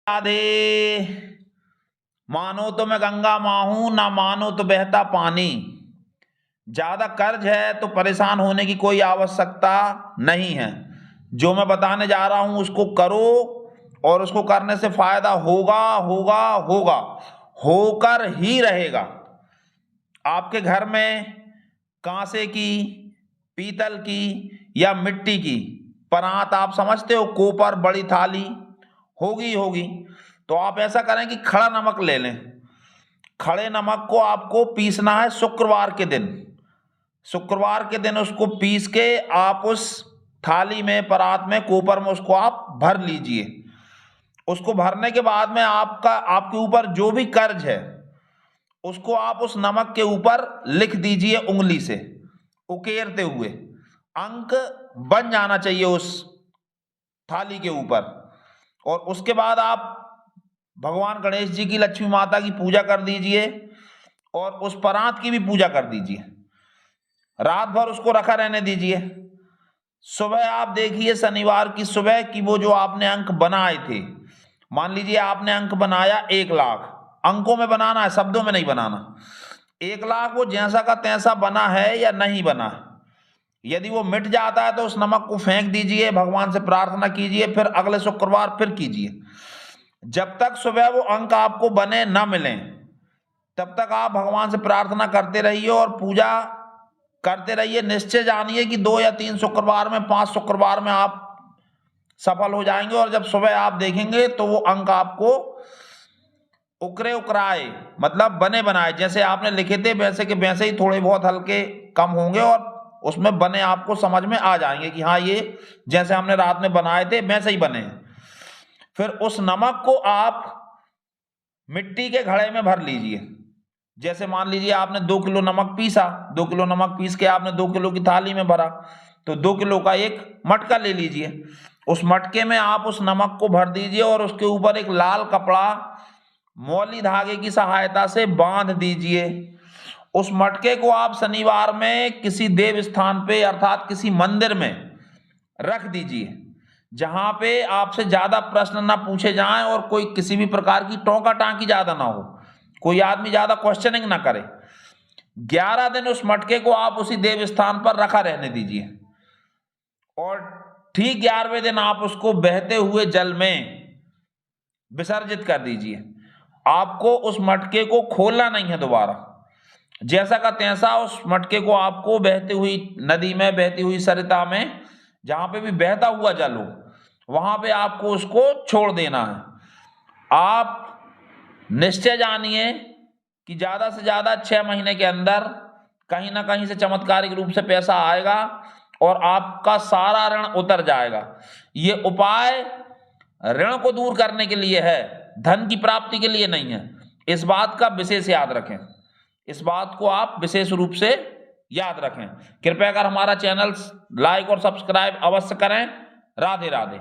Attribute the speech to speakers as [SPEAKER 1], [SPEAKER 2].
[SPEAKER 1] राधे। मानो तो मैं गंगा माँ हूं, ना मानो तो बहता पानी। ज्यादा कर्ज है तो परेशान होने की कोई आवश्यकता नहीं है। जो मैं बताने जा रहा हूं उसको करो और उसको करने से फायदा होगा होगा होगा, होकर ही रहेगा। आपके घर में कांसे की, पीतल की या मिट्टी की परात, आप समझते हो, कोपर, बड़ी थाली होगी होगी। तो आप ऐसा करें कि खड़ा नमक ले लें। खड़े नमक को आपको पीसना है शुक्रवार के दिन। शुक्रवार के दिन उसको पीस के आप उस थाली में, परात में, कोपर में उसको आप भर लीजिए। उसको भरने के बाद में आपके ऊपर जो भी कर्ज है उसको आप उस नमक के ऊपर लिख दीजिए, उंगली से उकेरते हुए। अंक बन जाना चाहिए उस थाली के ऊपर। और उसके बाद आप भगवान गणेश जी की, लक्ष्मी माता की पूजा कर दीजिए और उस परात की भी पूजा कर दीजिए। रात भर उसको रखा रहने दीजिए। सुबह आप देखिए, शनिवार की सुबह की, वो जो आपने अंक बनाए थे, मान लीजिए आपने अंक बनाया 1,00,000। अंकों में बनाना है, शब्दों में नहीं बनाना। 1,00,000 वो जैसा का तैसा बना है या नहीं बना है। यदि वो मिट जाता है तो उस नमक को फेंक दीजिए, भगवान से प्रार्थना कीजिए, फिर अगले शुक्रवार फिर कीजिए। जब तक सुबह वो अंक आपको बने ना मिलें तब तक आप भगवान से प्रार्थना करते रहिए और पूजा करते रहिए। निश्चय जानिए कि 2 या 3 शुक्रवार में, 5 शुक्रवार में आप सफल हो जाएंगे। और जब सुबह आप देखेंगे तो वो अंक आपको उकरे उकराए, मतलब बने बनाए, जैसे आपने लिखे थे वैसे के वैसे ही, थोड़े बहुत हल्के कम होंगे और उसमें बने आपको समझ में आ जाएंगे कि हाँ, ये जैसे हमने रात में बनाए थे वैसे ही बने हैं। फिर उस नमक को आप मिट्टी के घड़े में भर लीजिए। जैसे मान लीजिए आपने 2 किलो नमक पीसा, 2 किलो नमक पीस के आपने 2 किलो की थाली में भरा, तो 2 किलो का एक मटका ले लीजिए। उस मटके में आप उस नमक को भर दीजिए और उसके ऊपर एक लाल कपड़ा मौली धागे की सहायता से बांध दीजिए। उस मटके को आप शनिवार में किसी देव स्थान पे, अर्थात किसी मंदिर में रख दीजिए, जहां पे आपसे ज्यादा प्रश्न ना पूछे जाएं और कोई किसी भी प्रकार की टोंका टांकी ज्यादा ना हो, कोई आदमी ज्यादा क्वेश्चनिंग ना करे। 11 दिन उस मटके को आप उसी देव स्थान पर रखा रहने दीजिए और ठीक 11वें दिन आप उसको बहते हुए जल में विसर्जित कर दीजिए। आपको उस मटके को खोलना नहीं है दोबारा। जैसा का तैसा उस मटके को आपको बहती हुई नदी में, बहती हुई सरिता में, जहां पे भी बहता हुआ जल हो, वहां पे आपको उसको छोड़ देना है। आप निश्चय जानिए कि ज्यादा से ज्यादा 6 महीने के अंदर कहीं ना कहीं से चमत्कारिक रूप से पैसा आएगा और आपका सारा ऋण उतर जाएगा। ये उपाय ऋण को दूर करने के लिए है, धन की प्राप्ति के लिए नहीं है। इस बात का विशेष याद रखें। इस बात को आप विशेष रूप से याद रखें। कृपया कर हमारा चैनल लाइक और सब्सक्राइब अवश्य करें। राधे राधे।